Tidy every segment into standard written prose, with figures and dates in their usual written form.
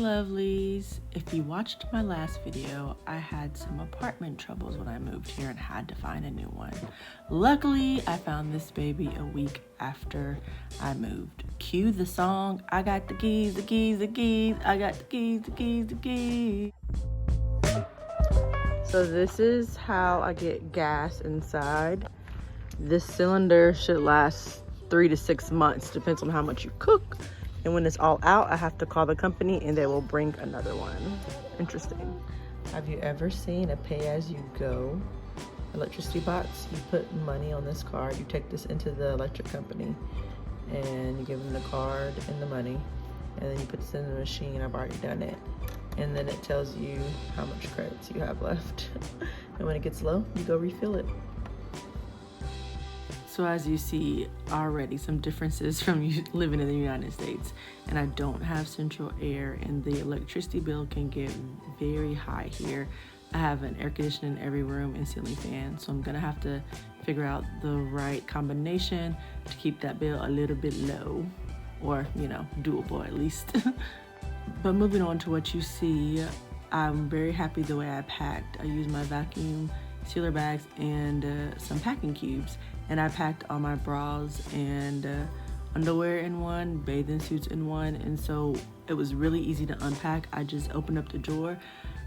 lovelies. If you watched my last video, I had some apartment troubles when I moved here and had to find a new one. Luckily, I found this baby a week after I moved. Cue the song, I got the keys, the keys, the keys, I got the keys, the keys, the keys. So this is how I get gas inside. This cylinder should last 3 to 6 months, depends on how much you cook. And when it's all out, I have to call the company and they will bring another one. Interesting. Have you ever seen a pay-as-you-go electricity box? You put money on this card, you take this into the electric company and you give them the card and the money, and then you put this in the machine. I've already done it. And then it tells you how much credits you have left. And when it gets low, you go refill it. So as you see already, some differences from you living in the United States. And I don't have central air, and the electricity bill can get very high here. I have an air conditioner in every room and ceiling fan, so I'm gonna have to figure out the right combination to keep that bill a little bit low, or doable at least. But moving on to what you see, I'm very happy the way I packed. I used my vacuum sealer bags and some packing cubes, and I packed all my bras and underwear in one, bathing suits in one, and so it was really easy to unpack. I just opened up the drawer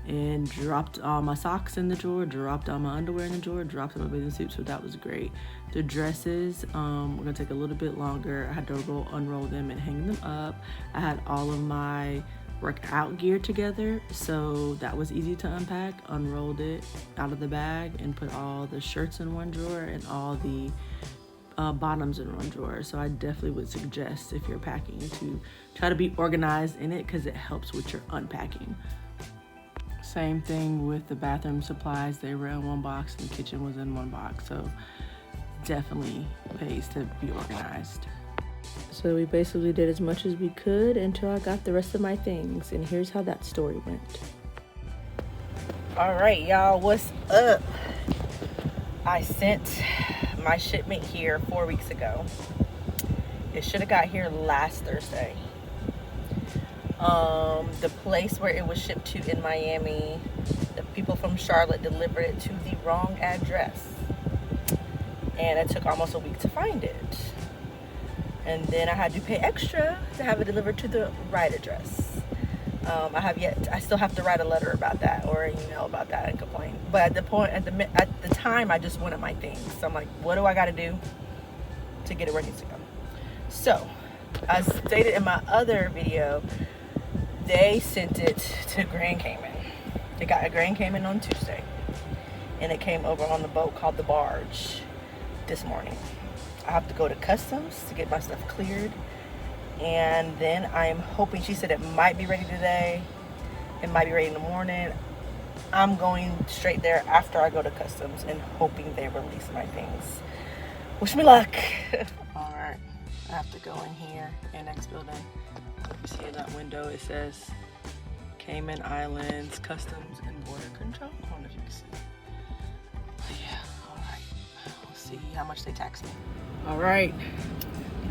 and dropped all my socks in the drawer, dropped all my underwear in the drawer, dropped all my bathing suits, so that was great. The dresses were gonna take a little bit longer. I had to unroll them and hang them up. I had all of my workout gear together, so that was easy to unpack. Unrolled it out of the bag and put all the shirts in one drawer and all the bottoms in one drawer. So I definitely would suggest, if you're packing, to try to be organized in it because it helps with your unpacking. Same thing with the bathroom supplies. They were in one box and the kitchen was in one box, so definitely pays to be organized. So we basically did as much as we could until I got the rest of my things, and here's how that story went. All right, y'all, what's up? I sent my shipment here 4 weeks ago. It should have got here last Thursday. The place where it was shipped to in Miami, the people from Charlotte delivered it to the wrong address, and it took almost a week to find it. And then I had to pay extra to have it delivered to the right address. I still have to write a letter about that or an email about that and complain. But at the time, I just wanted my things. So I'm like, what do I got to do to get it where it needs to go? So, as stated in my other video, they sent it to Grand Cayman. They got a Grand Cayman on Tuesday, and it came over on the boat called the Barge this morning. I have to go to customs to get my stuff cleared, and then I'm hoping, she said it might be ready today, it might be ready in the morning. I'm going straight there after I go to customs and hoping they release my things. Wish me luck. All right, I have to go in here in next building. You see in that window it says Cayman Islands Customs and Border Control. I don't know if you can see. But yeah, all right, we'll see how much they tax me. All right,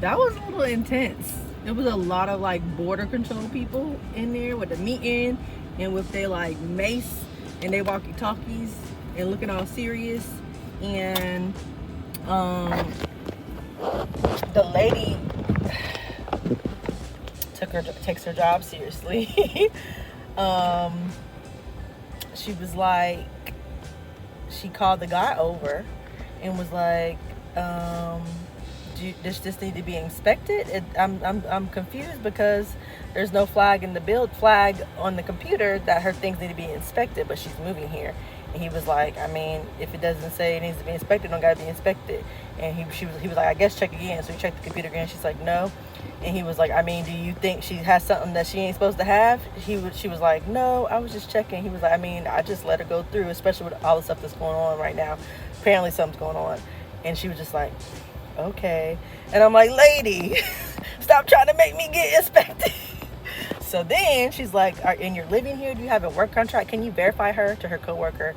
that was a little intense. There was a lot of border control people in there with the meeting and with their mace and their walkie-talkies and looking all serious. And the lady takes her job seriously. She was like, she called the guy over and was like, does this need to be inspected? I'm confused because there's no flag on the computer that her things need to be inspected, but she's moving here. And he was like, I mean, if it doesn't say it needs to be inspected, it don't gotta be inspected. And he was like, I guess check again. So he checked the computer again. She's like, no. And he was like, I mean, do you think she has something that she ain't supposed to have? She was like, no, I was just checking. He was like, I mean, I just let her go through, especially with all the stuff that's going on right now. Apparently something's going on. And she was just like, okay. And I'm like, lady, stop trying to make me get inspected. So then she's like, and you're living here, do you have a work contract? Can you verify her? To her coworker,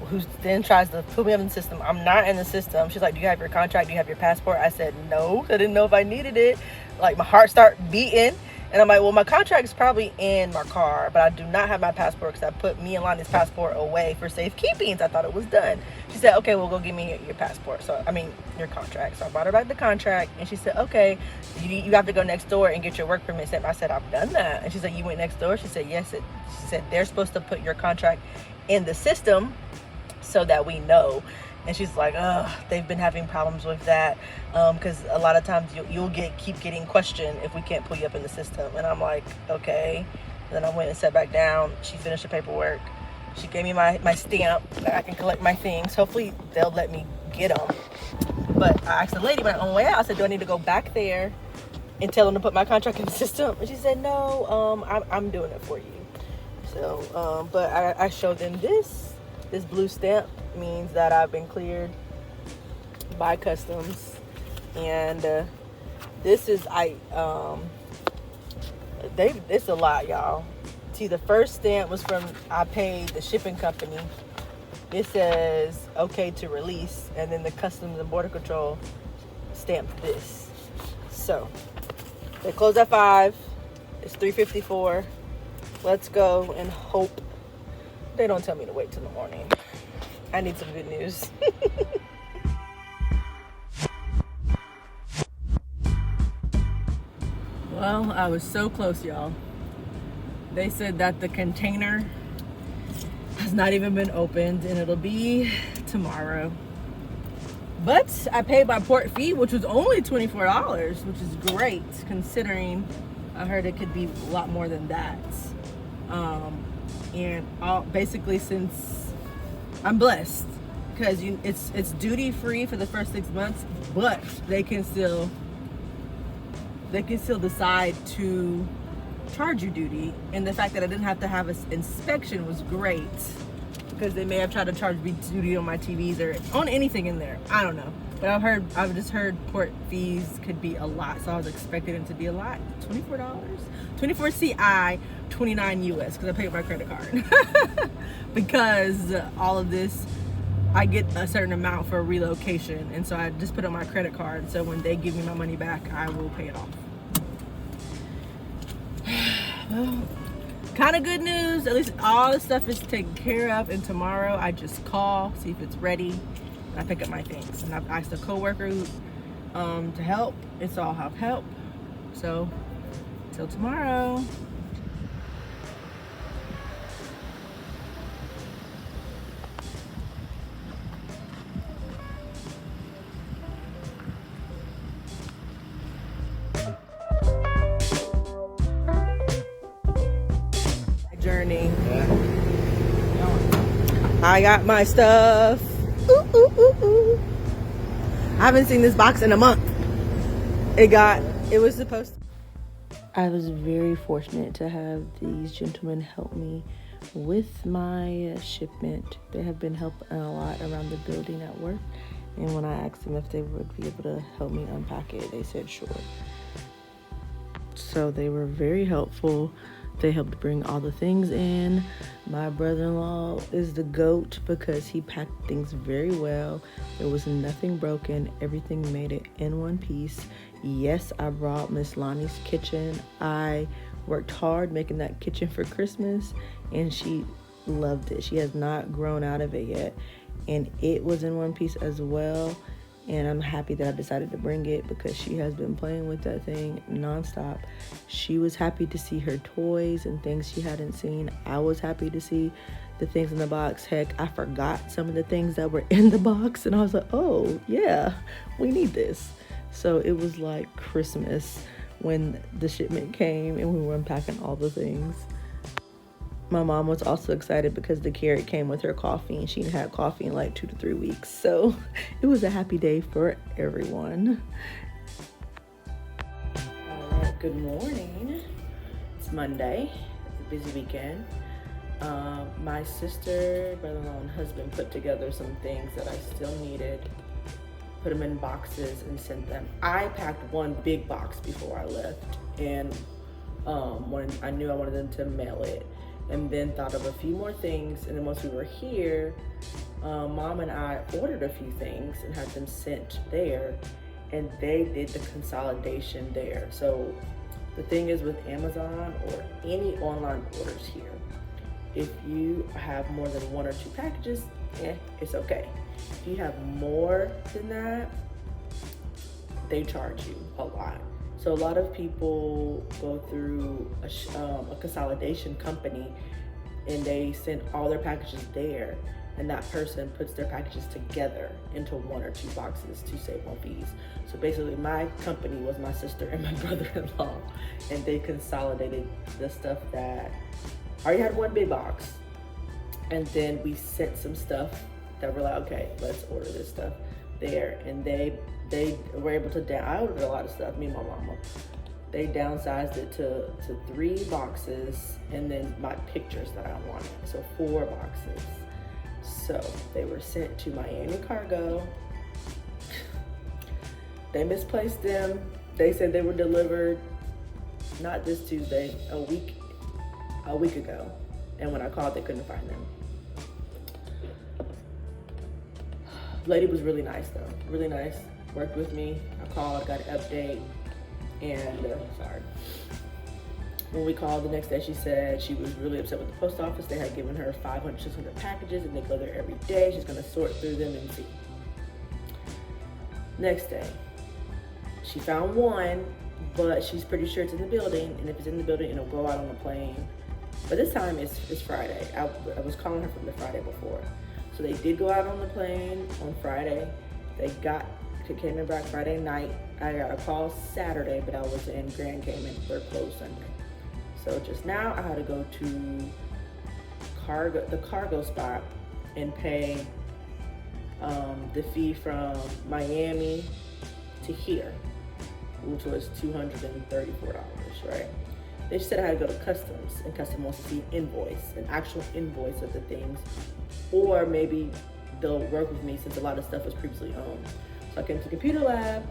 who then tries to put me up in the system. I'm not in the system. She's like, do you have your contract? Do you have your passport? I said, no. I didn't know if I needed it. Like, my heart started beating. And I'm like, well, my contract is probably in my car, but I do not have my passport because I put me and Lonnie's passport away for safekeeping. I thought it was done. She said, okay, well, go give me your passport. So, I mean, your contract. So I brought her back the contract, and she said, okay, you have to go next door and get your work permit sent. I said, I've done that. And she said, you went next door? She said, yes. She said, they're supposed to put your contract in the system so that we know. And she's like, they've been having problems with that because a lot of times you'll keep getting questioned if we can't pull you up in the system. And I'm like, okay. And then I went and sat back down. She finished the paperwork. She gave me my stamp that I can collect my things. Hopefully they'll let me get them. But I asked the lady when on the way out, I said, do I need to go back there and tell them to put my contract in the system? And she said, no, I'm doing it for you. So, but I showed them this blue stamp means that I've been cleared by customs, and this is it's a lot, y'all. See, the first stamp was from, I paid the shipping company. It says okay to release, and then the Customs and Border Control stamped this. So they close at 5. It's 3:54. Let's go and hope they don't tell me to wait till the morning. I need some good news. Well, I was so close, y'all. They said that the container has not even been opened and it'll be tomorrow. But I paid my port fee, which was only $24, which is great considering I heard it could be a lot more than that. Basically, since I'm blessed, because it's duty free for the first 6 months, but they can still decide to charge you duty. And the fact that I didn't have to have an inspection was great, because they may have tried to charge me duty on my TVs or on anything in there. I don't know, but I've just heard port fees could be a lot, so I was expecting it to be a lot. $24, 24 CI, 29 US, because I paid with my credit card. Because all of this, I get a certain amount for relocation, and so I just put on my credit card, so when they give me my money back, I will pay it off. Well, kind of good news, at least all the stuff is taken care of, and tomorrow I just call, see if it's ready, and I pick up my things. And I've asked a coworker to help, and so I'll have help. So till tomorrow. Journey. I got my stuff. Ooh, ooh, ooh, ooh. I haven't seen this box in a month. It was supposed to. I was very fortunate to have these gentlemen help me with my shipment. They have been helping a lot around the building at work, and when I asked them if they would be able to help me unpack it, they said sure. So they were very helpful. They helped bring all the things in. My brother-in-law is the GOAT because he packed things very well. There was nothing broken. Everything made it in one piece. Yes, I brought Miss Lonnie's kitchen. I worked hard making that kitchen for Christmas, and she loved it. She has not grown out of it yet, and it was in one piece as well. And I'm happy that I decided to bring it because she has been playing with that thing nonstop. She was happy to see her toys and things she hadn't seen. I was happy to see the things in the box. Heck, I forgot some of the things that were in the box, and I was like, oh yeah, we need this. So it was like Christmas when the shipment came and we were unpacking all the things. My mom was also excited because the carrot came with her coffee, and she hadn't had coffee in like 2 to 3 weeks. So it was a happy day for everyone. All right, good morning. It's Monday. It's a busy weekend. My sister, brother-in-law, and husband put together some things that I still needed, put them in boxes and sent them. I packed one big box before I left, and I knew I wanted them to mail it. And then thought of a few more things, and then once we were here, Mom and I ordered a few things and had them sent there, and they did the consolidation there. So The thing is with Amazon or any online orders here, if you have more than 1 or 2 packages, it's okay. If you have more than that, they charge you a lot. So a lot of people go through a consolidation company and they send all their packages there, and that person puts their packages together into 1 or 2 boxes to save on fees. So basically my company was my sister and my brother-in-law, and they consolidated the stuff that already had 1 big box. And then we sent some stuff that we're like, okay, let's order this stuff there. And they were able to, I ordered a lot of stuff, me and my mama. They downsized it to 3 boxes, and then my pictures that I wanted. So 4 boxes. So they were sent to Miami Cargo. They misplaced them. They said they were delivered, not this Tuesday, a week ago. And when I called, they couldn't find them. Lady was really nice though, really nice. Worked with me. I called, got an update, and when we called the next day, she said she was really upset with the post office. They had given her 500, 600 packages, and they go there every day. She's gonna sort through them and see. Next day, she found 1, but she's pretty sure it's in the building, and if it's in the building, it'll go out on the plane. But this time it's Friday. I was calling her from the Friday before. So they did go out on the plane on Friday. They got to Cayman back Friday night. I got a call Saturday, but I was in Grand Cayman. They're closed Sunday. So just now I had to go to the cargo spot and pay the fee from Miami to here, which was $234, right? They said I had to go to customs, and customs wants to see an actual invoice of the things, or maybe they'll work with me since a lot of stuff was previously owned. So I came to the computer lab,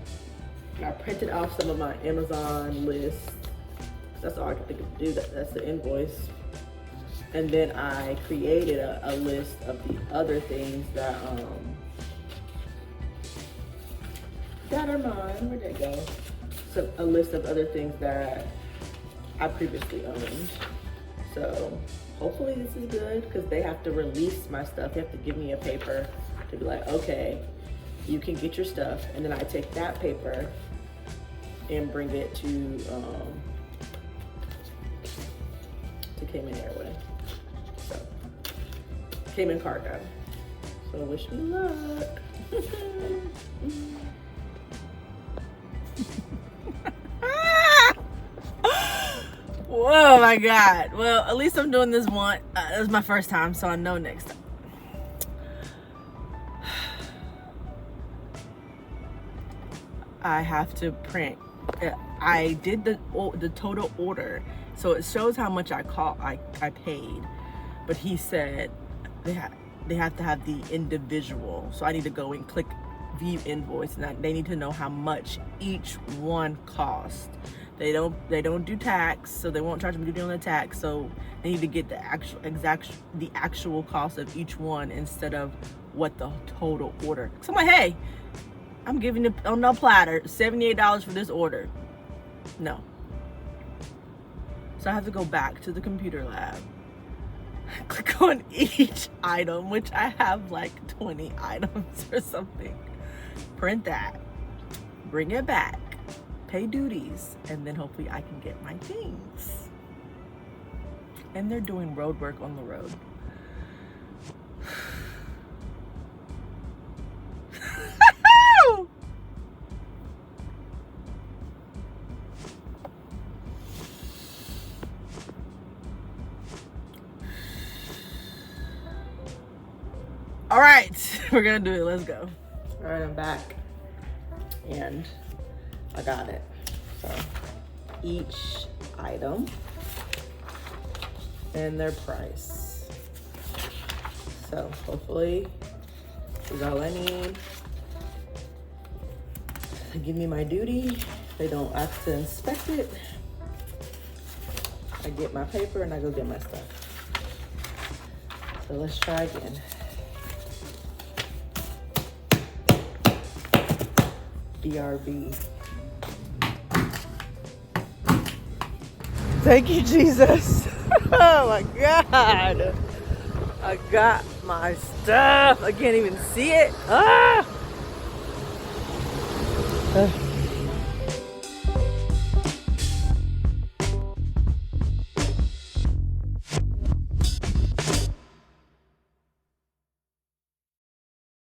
I printed off some of my Amazon lists. That's all I could think of to do, that's the invoice. And then I created a list of the other things that are mine. Where'd they go? So a list of other things that I previously owned. So hopefully this is good, because they have to release my stuff. They have to give me a paper to be like, okay, you can get your stuff. And then I take that paper and bring it to Cayman Airway. So Cayman Cargo. So wish me luck. Oh my God. Well, at least I'm doing this one. This is my first time, so I know next time. I have to print. I did the total order, so it shows how much I paid. But he said they have to have the individual. So I need to go and click view invoice, and they need to know how much each one cost. They don't do tax, so they won't charge me duty on the tax. So they need to get the actual cost of each one instead of what the total order. So I'm like, hey, I'm giving it on the platter $78 for this order. No. So I have to go back to the computer lab, click on each item, which I have like 20 items or something. Print that, bring it back, pay duties, and then hopefully I can get my things. And they're doing road work on the road. All right, we're gonna do it. Let's go. All right, I'm back, and I got it. So each item and their price. So hopefully this is all I need. They give me my duty. They don't ask to inspect it. I get my paper and I go get my stuff. So let's try again. BRB. Thank you, Jesus. Oh my God. I got my stuff. I can't even see it. Ah!